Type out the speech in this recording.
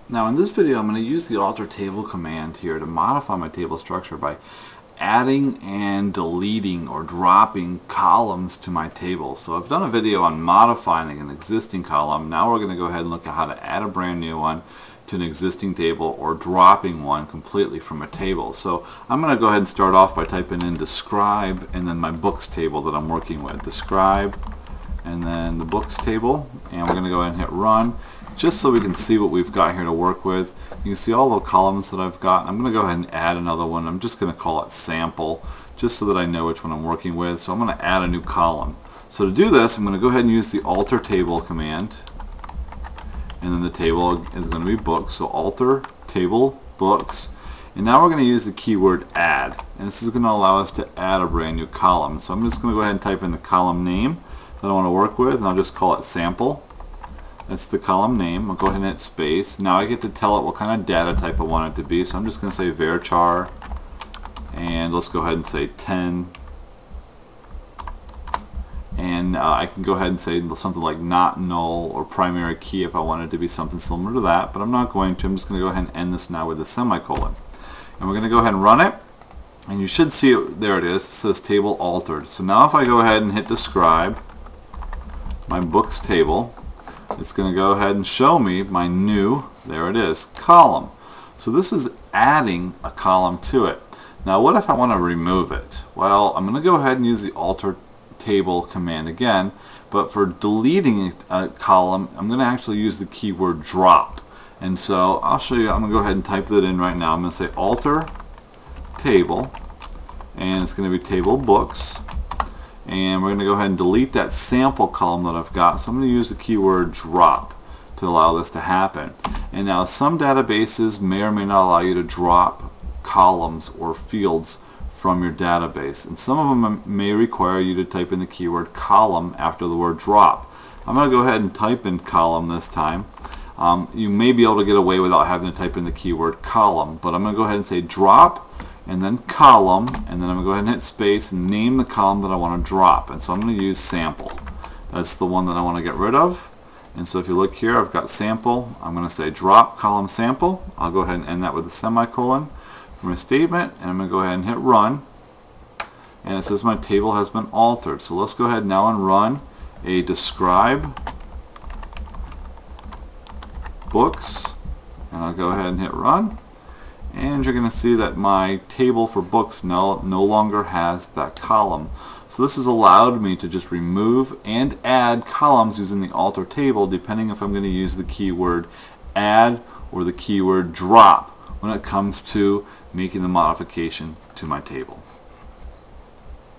Now in this video I'm going to use the alter table command here to modify my table structure by adding and deleting or dropping columns to my table. So I've done a video on modifying an existing column. Now we're going to go ahead and look at how to add a brand new one to an existing table or dropping one completely from a table. So I'm going to go ahead and start off by typing in describe and then my books table that I'm working with. Describe and then the books table, and we're going to go ahead and hit run just so we can see what we've got here to work with. You can see all the columns that I've got. I'm going to go ahead and add another one. I'm just going to call it sample just so that I know which one I'm working with. So I'm going to add a new column. So to do this, I'm going to go ahead and use the alter table command, and then the table is going to be books. So alter table books, and now we're going to use the keyword add, and this is going to allow us to add a brand new column. So I'm just going to go ahead and type in the column name that I want to work with, and I'll just call it sample. That's the column name. I'll go ahead and hit space. Now I get to tell it what kind of data type I want it to be, so I'm just going to say VARCHAR, and let's go ahead and say 10, and I can go ahead and say something like not null or primary key if I want it to be something similar to that, but I'm not going to. I'm just going to go ahead and end this now with a semicolon, and we're going to go ahead and run it, and you should see it. There it is. It says table altered. So now if I go ahead and hit describe my books table, it's going to go ahead and show me my new, there it is, column. So this is adding a column to it. Now what if I want to remove it? Well, I'm going to go ahead and use the alter table command again, but for deleting a column I'm going to actually use the keyword drop. And so I'll show you. I'm going to go ahead and type that in right now. I'm going to say alter table, and it's going to be table books, and we're going to go ahead and delete that sample column that I've got. So I'm going to use the keyword drop to allow this to happen. And now some databases may or may not allow you to drop columns or fields from your database, and some of them may require you to type in the keyword column after the word drop. I'm going to go ahead and type in column this time. You may be able to get away without having to type in the keyword column, but I'm going to go ahead and say drop and then column, and then I'm going to go ahead and hit space and name the column that I want to drop. And so I'm going to use sample. That's the one that I want to get rid of. And so if you look here, I've got sample. I'm going to say drop column sample. I'll go ahead and end that with a semicolon for my statement, and I'm going to go ahead and hit run. And it says my table has been altered. So let's go ahead now and run a describe books, and I'll go ahead and hit run. And you're going to see that my table for books no longer has that column. So this has allowed me to just remove and add columns using the alter table, depending if I'm going to use the keyword add or the keyword drop when it comes to making the modification to my table.